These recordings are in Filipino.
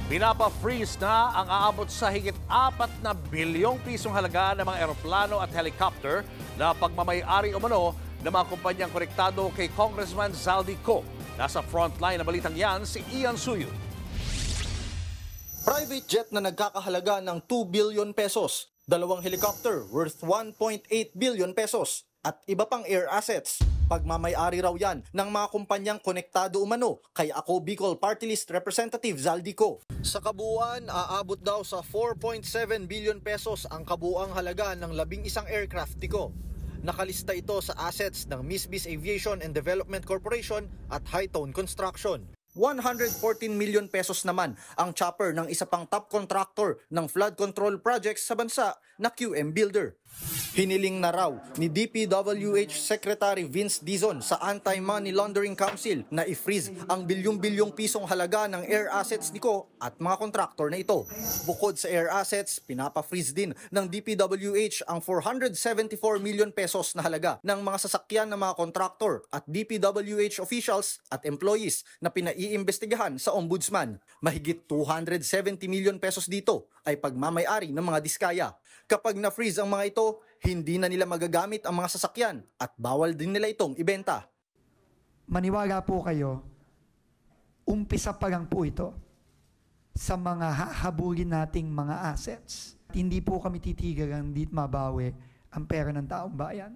Pinapa-freeze na ang aabot sa higit 4 na bilyong pisong halaga ng mga eroplano at helicopter na pagmamay-ari umano ng mga kumpanyang konektado kay Congressman Zaldy Co. Nasa frontline na balitang yan si Ian Suyo. Private jet na nagkakahalaga ng 2 billion pesos, 2 helicopter worth 1.8 billion pesos, at iba pang air assets. Pagmamay-ari raw yan ng mga kumpanyang konektado umano kay Ako Bicol Party List Representative Zaldy Co. Sa kabuuan, aabot daw sa 4.7 billion pesos ang kabuuang halaga ng 11 aircraft ni Co. Nakalista ito sa assets ng Misbis Aviation and Development Corporation at Hightone Construction. 114 million pesos naman ang chopper ng isa pang top contractor ng flood control projects sa bansa na QM Builder. Hiniling na raw ni DPWH Secretary Vince Dizon sa Anti-Money Laundering Council na i-freeze ang bilyong-bilyong pisong halaga ng air assets ni Co at mga kontraktor na ito. Bukod sa air assets, pinapa-freeze din ng DPWH ang 474 million pesos na halaga ng mga sasakyan ng mga kontraktor at DPWH officials at employees na pinaiimbestigahan sa Ombudsman. Mahigit 270 million pesos dito ay pagmamay-ari ng mga diskaya. Kapag na-freeze ang mga ito, hindi na nila magagamit ang mga sasakyan at bawal din nila itong ibenta. Maniwala po kayo, umpisa pa lang po ito sa mga hahabulin nating mga assets. Hindi po kami titigil ang hindi mabawi ang pera ng taong bayan.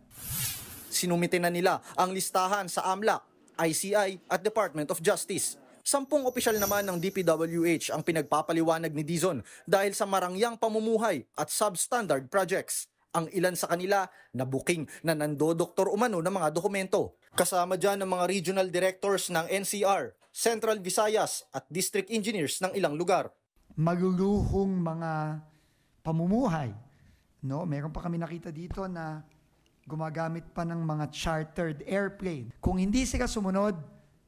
Sinumite na nila ang listahan sa AMLAC, ICI at Department of Justice. 10 opisyal naman ng DPWH ang pinagpapaliwanag ni Dizon dahil sa marangyang pamumuhay at substandard projects. Ang ilan sa kanila na booking na nandodoktor umano ng mga dokumento. Kasama dyan ng mga regional directors ng NCR, Central Visayas at district engineers ng ilang lugar. Maluluhong mga pamumuhay. No? Meron pa kami nakita dito na gumagamit pa ng mga chartered airplane. Kung hindi sila sumunod,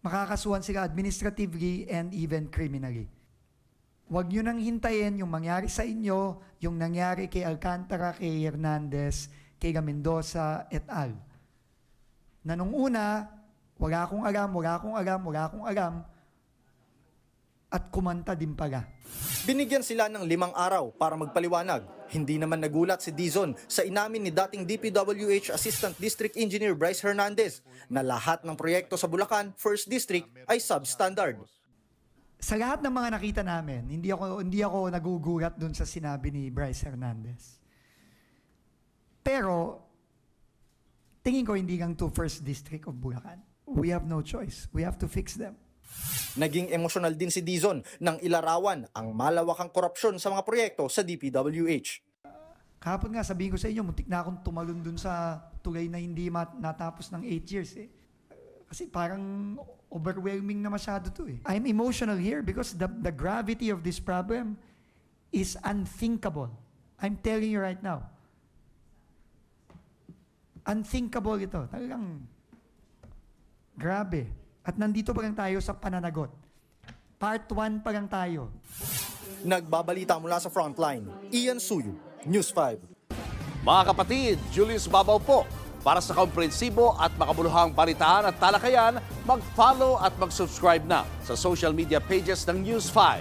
makakasuhan sila administratively and even criminally. Huwag nyo nang hintayin yung mangyari sa inyo, yung nangyari kay Alcantara, kay Hernandez, kay Mendoza et al. Na nung una, wala akong alam, at kumanta din pala. Binigyan sila ng 5 araw para magpaliwanag. Hindi naman nagulat si Dizon sa inamin ni dating DPWH Assistant District Engineer Bryce Hernandez na lahat ng proyekto sa Bulacan, 1st District ay substandard. Sa lahat ng mga nakita namin, hindi ako nagugulat dun sa sinabi ni Bryce Hernandez. Pero, tingin ko hindi lang to 1st District of Bulacan. We have no choice. We have to fix them. Naging emosyonal din si Dizon nang ilarawan ang malawakang korupsyon sa mga proyekto sa DPWH. Kahapon nga, sabihin ko sa inyo, muntik na akong tumalon dun sa tulay na hindi natapos ng 8 years. Kasi parang overwhelming na masyado to. I'm emotional here because the gravity of this problem is unthinkable. I'm telling you right now. Unthinkable ito. Talagang grabe. At nandito pa lang tayo sa pananagot. Part 1 pa lang tayo. Nagbabalita mula sa Frontline, Ian Suyo, News 5. Mga kapatid, Julius Babaw po. Para sa komprehensibo at makabuluhang balitaan at talakayan, mag-follow at mag-subscribe na sa social media pages ng News 5.